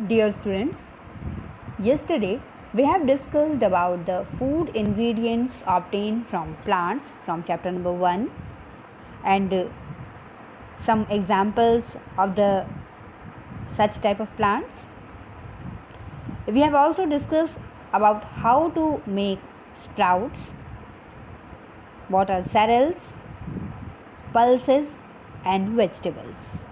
Dear students, yesterday we have discussed about the food ingredients obtained from plants from chapter number 1 and some examples of the such type of plants. We have also discussed about how to make sprouts, what are cereals, pulses and vegetables.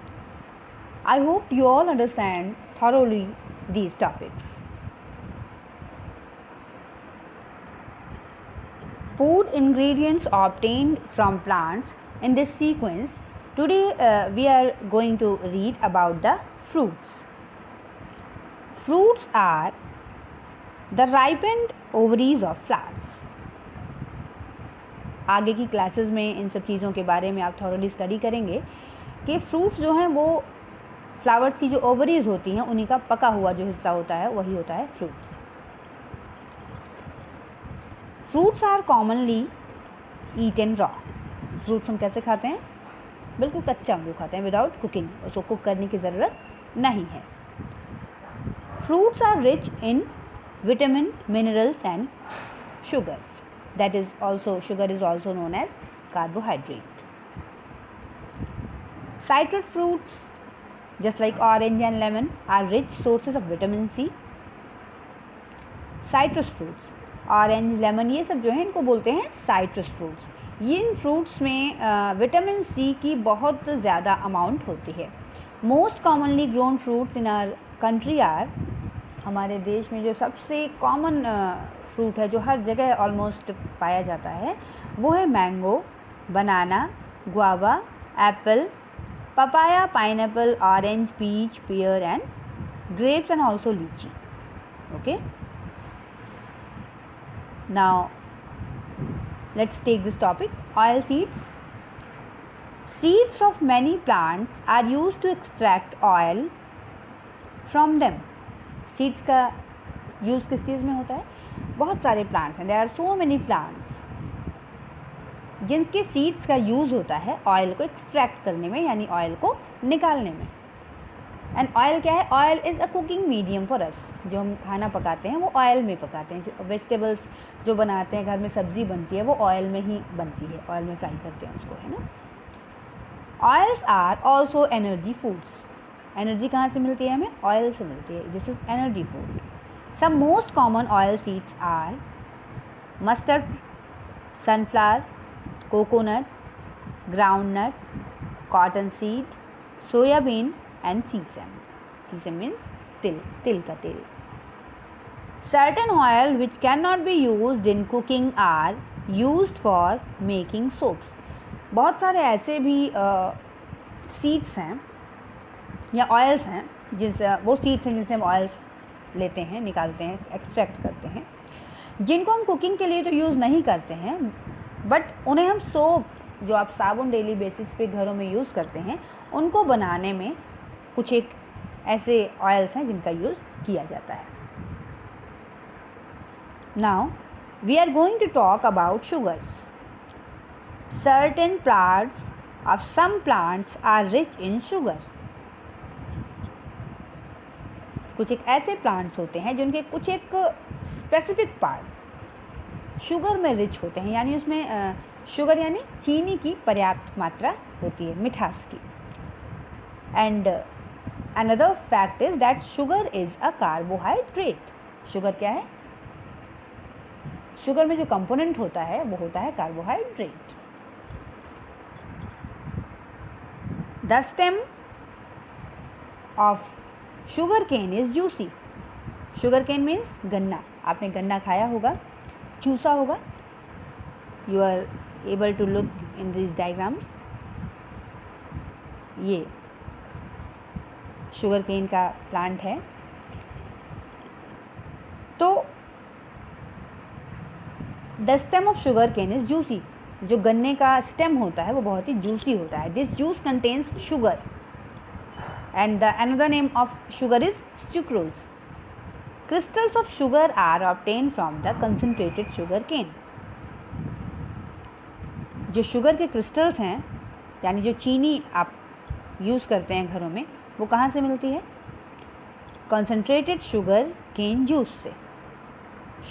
I hope you all understand thoroughly these topics. Food ingredients obtained from plants. In this sequence, today we are going to read about the fruits. Fruits are the ripened ovaries of flowers. आगे की classes में इन सब चीज़ों के बारे में आप thoroughly study करेंगे कि फ्रूट्स जो हैं वो फ्लावर्स की जो ओवरीज होती हैं उन्हीं का पका हुआ जो हिस्सा होता है वही होता है fruits. Fruits are commonly eaten raw. Fruits हम कैसे खाते हैं? बिल्कुल कच्चा हम लोग खाते हैं विदाउट कुकिंग. उसको कुक करने की ज़रूरत नहीं है. Fruits are rich in vitamin, minerals and sugars. That is also, sugar is also known as carbohydrate. Citrus fruits, just like orange and lemon, are rich sources of vitamin C. Citrus fruits, orange, lemon, ये सब जो है इनको बोलते हैं citrus fruits. ये इन fruits में vitamin C की बहुत ज़्यादा अमाउंट होती है. Most commonly grown fruits in our country are, हमारे देश में जो सबसे कॉमन फ्रूट है जो हर जगह ऑलमोस्ट पाया जाता है वो है mango, banana, guava, apple, papaya, pineapple, orange, peach, pear and grapes and also lychee. Okay, now let's take this topic. Oil seeds. Seeds of many plants are used to extract oil from them. Seeds का use किस चीज़ में होता है? बहुत सारे plants हैं. There are so many plants जिनके सीड्स का यूज़ होता है ऑयल को एक्सट्रैक्ट करने में, यानी ऑयल को निकालने में. एंड ऑयल क्या है? Oil is a cooking medium for us. जो हम खाना पकाते हैं वो ऑयल में पकाते हैं. वेजिटेबल्स जो बनाते हैं, घर में सब्ज़ी बनती है वो ऑयल में ही बनती है. ऑयल में फ्राई करते हैं उसको, है ना. Oils are also energy foods. Energy कहाँ से मिलती है हमें? ऑयल से मिलती है. This is energy food. Some most common oil seeds are mustard, sunflower, coconut, groundnut, cottonseed, soya bean and sesame. Sesame means til, til ka tel. Certain oil which cannot be used in cooking are used for making soaps. बहुत सारे ऐसे भी seeds हैं या oils हैं वो seeds हैं जिनसे हम ऑयल्स लेते हैं, निकालते हैं, एक्सट्रैक्ट करते हैं, जिनको हम कुकिंग के लिए तो यूज़ नहीं करते हैं, बट उन्हें हम सोप, जो आप साबुन डेली बेसिस पे घरों में यूज़ करते हैं, उनको बनाने में कुछ एक ऐसे ऑयल्स हैं जिनका यूज़ किया जाता है. Now we are going to talk about sugars. Certain parts of some plants are rich in sugar. कुछ एक ऐसे प्लांट्स होते हैं जिनके कुछ एक स्पेसिफिक पार्ट शुगर में रिच होते हैं, यानी उसमें शुगर यानी चीनी की पर्याप्त मात्रा होती है, मिठास की. And another fact is that sugar is a carbohydrate. Sugar क्या है? शुगर में जो कंपोनेंट होता है वो होता है carbohydrate. The stem of sugar cane is juicy. Sugar cane means गन्ना. आपने गन्ना खाया होगा, चूसा होगा. You are able to look in this diagrams. ये शुगर केन का प्लांट है. तो the stem of sugar cane is juicy. जो गन्ने का स्टेम होता है वो बहुत ही जूसी होता है. This juice contains sugar. And the another name of sugar is sucrose. Crystals of sugar are obtained from the concentrated sugar cane. जो शुगर के क्रिस्टल्स हैं, यानी जो चीनी आप यूज़ करते हैं घरों में, वो कहाँ से मिलती है? कंसनट्रेटेड शुगर केन जूस से,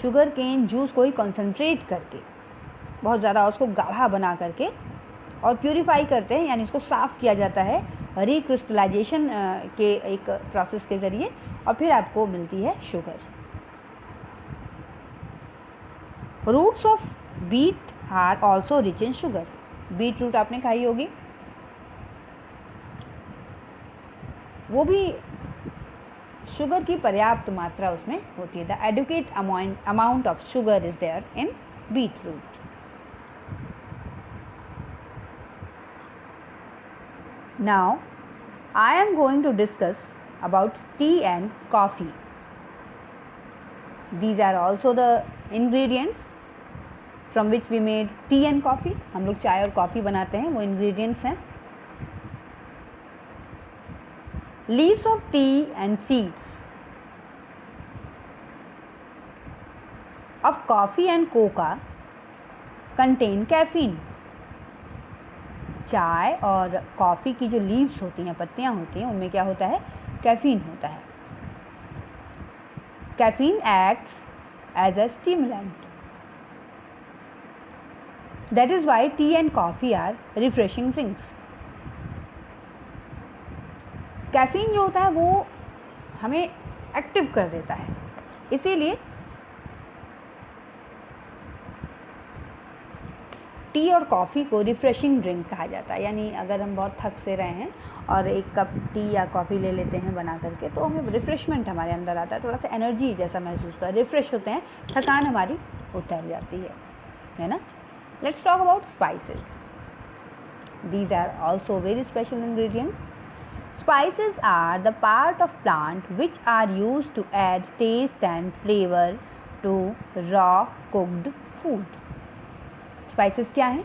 शुगर केन जूस को ही कंसनट्रेट करके बहुत ज़्यादा उसको गाढ़ा बना करके और प्यूरिफाई करते हैं, यानी उसको साफ़ किया जाता है रिक्रिस्टलाइजेशन के एक प्रोसेस के ज़रिए, और फिर आपको मिलती है sugar. Roots of beet are also rich in sugar. Beet root आपने खाई होगी, वो भी शुगर की पर्याप्त मात्रा उसमें होती है। The adequate amount of sugar is there in beet root. Now, I am going to discuss about tea and coffee. These are also the ingredients from which we made tea and coffee. हम लोग चाय और coffee बनाते हैं, वो ingredients हैं. Leaves of tea and seeds of coffee and coca contain caffeine. चाय और कॉफ़ी की जो लीव्स होती हैं, पत्तियाँ होती हैं, उनमें क्या होता है? कैफ़ीन होता है. Caffeine acts as a stimulant. That is why tea and coffee are refreshing drinks. Caffeine जो होता है वो हमें एक्टिव कर देता है, इसीलिए टी और कॉफ़ी को रिफ़्रेशिंग ड्रिंक कहा जाता है. यानी अगर हम बहुत थक से रहे हैं और एक कप टी या कॉफ़ी ले लेते हैं बना करके, तो हमें रिफ़्रेशमेंट हमारे अंदर आता है, थोड़ा सा एनर्जी जैसा महसूस होता है, रिफ़्रेश होते हैं, थकान हमारी उतर जाती है ना. Let's talk about spices. These are also very special ingredients. Spices are the part of plant which are use to add taste and flavour to raw cooked food. Spices क्या हैं?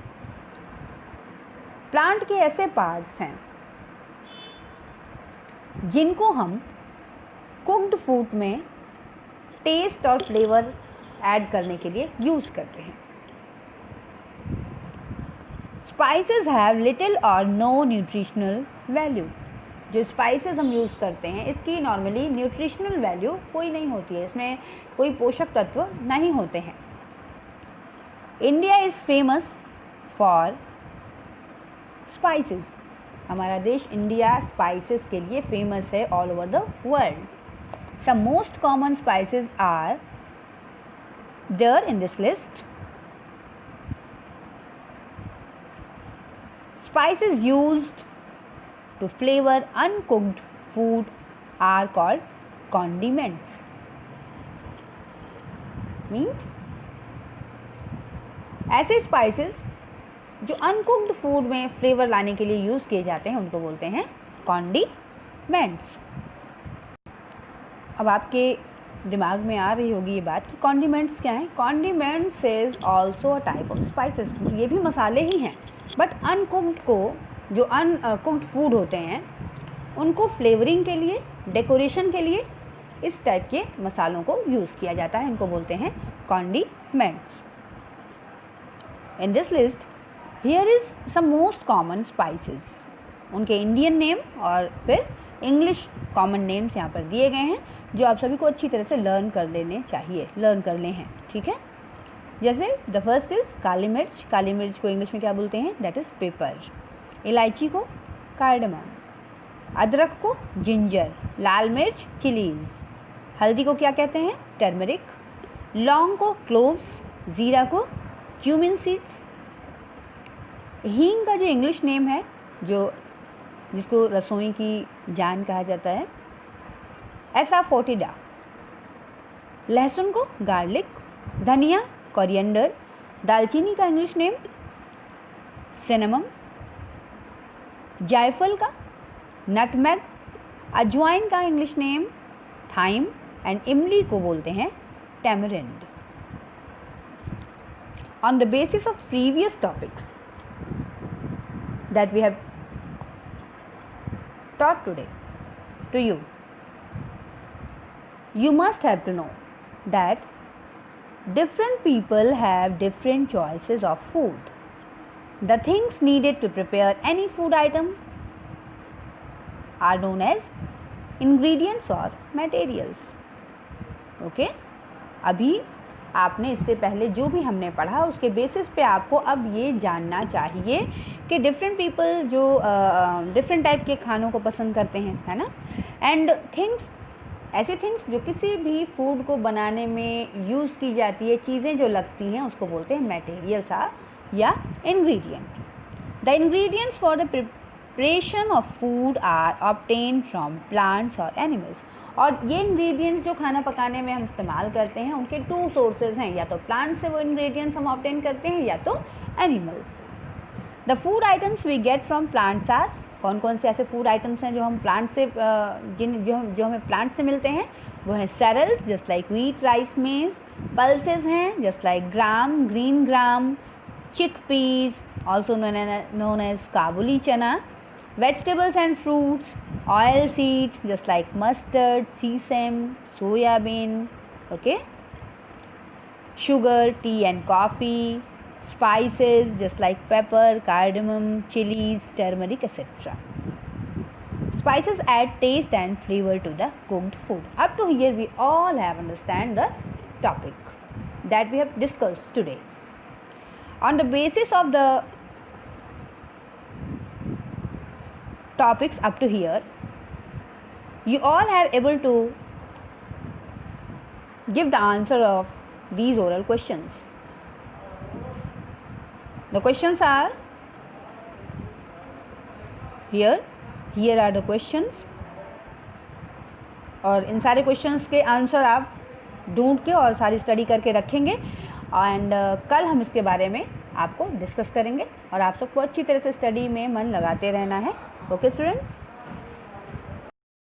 प्लांट के ऐसे पार्ट्स हैं जिनको हम cooked food में taste और flavour add करने के लिए यूज़ करते हैं. Spices have little or no nutritional value. जो स्पाइसेस हम यूज़ करते हैं, इसकी नॉर्मली न्यूट्रिशनल वैल्यू कोई नहीं होती है, इसमें कोई पोषक तत्व नहीं होते हैं. India is famous for spices. हमारा देश इंडिया स्पाइसेस के लिए फेमस है all over the world. Some most common spices are there in this list. Spices used to flavor uncooked food are called condiments. Means ऐसे spices जो uncooked food में flavour लाने के लिए यूज़ किए जाते हैं उनको बोलते हैं कॉन्डिमेंट्स. अब आपके दिमाग में आ रही होगी ये बात कि कॉन्डिमेंट्स क्या हैं. Condiments is also a type of spices. ये भी मसाले ही हैं, बट अनकुक्ड को, जो अनकुक्ड फूड होते हैं, उनको फ्लेवरिंग के लिए, डेकोरेशन के लिए इस टाइप के मसालों को यूज़ किया जाता है. इनको बोलते हैं condiments. In this list here is some most common spices. उनके इंडियन नेम और फिर इंग्लिश कॉमन नेम्स यहाँ पर दिए गए हैं, जो आप सभी को अच्छी तरह से लर्न कर लेने चाहिए, लर्न कर लें हैं. ठीक है. जैसे द फर्स्ट इज़ काली मिर्च. काली मिर्च को इंग्लिश में क्या बोलते हैं? That is paper. इलायची को कार्डमम. अदरक को जिंजर. लाल मिर्च चिलीज़. हल्दी को क्या कहते हैं? टर्मरिक. लौंग को क्लोव्स. ज़ीरा को क्यूमिन सीड्स. हींग का जो इंग्लिश नेम है, जो जिसको रसोई की जान कहा जाता है, एसाफोटिडा. लहसुन को गार्लिक. धनिया कोरिएंडर. दालचीनी का इंग्लिश नेम सिनेमम. जायफल का नटमेग. अजवाइन का इंग्लिश नेम थाइम. एंड इमली को बोलते हैं tamarind. On the basis of previous topics that we have taught today to you, you must have to know that different people have different choices of food. The things needed to prepare any food item are known as ingredients or materials. Okay अभी आपने इससे पहले जो भी हमने पढ़ा उसके basis पे आपको अब ये जानना चाहिए कि डिफरेंट पीपल जो डिफरेंट टाइप के खानों को पसंद करते हैं, है ना, एंड थिंग्स, ऐसे थिंग्स जो किसी भी फूड को बनाने में यूज़ की जाती है, चीज़ें जो लगती हैं उसको बोलते हैं मटेरियल्स या ingredient. The ingredients for the preparation of food are obtain from plants और एनिमल्स. और ये इंग्रेडिएंट्स जो खाना पकाने में हम इस्तेमाल करते हैं उनके 2 सोर्सेज हैं, या तो प्लांट से वो इंग्रेडिएंट्स हम ऑब्टेन करते हैं या तो animals. The food items we get from plants are, कौन कौन से ऐसे फूड आइटम्स हैं जो हम प्लांट से जो हमें प्लांट से मिलते हैं, वो है cereals just like wheat, rice, maize. Pulses हैं just like gram, green gram, chickpeas also known as kabuli chana. Vegetables and fruits, oil seeds just like mustard, sesame, soya bean, okay. Sugar, tea and coffee. Spices just like pepper, cardamom, chilies, turmeric, etc. Spices add taste and flavor to the cooked food. Up to here we all have understand the topic that we have discussed today. On the basis of the topics up to here, you all have able to give the answer of these oral questions. The questions are here are the questions, और इन सारे questions के answer आप ढूंढ के और सारी study करके रखेंगे, एंड कल हम इसके बारे में आपको डिस्कस करेंगे और आप सबको अच्छी तरह से स्टडी में मन लगाते रहना है. Okay students.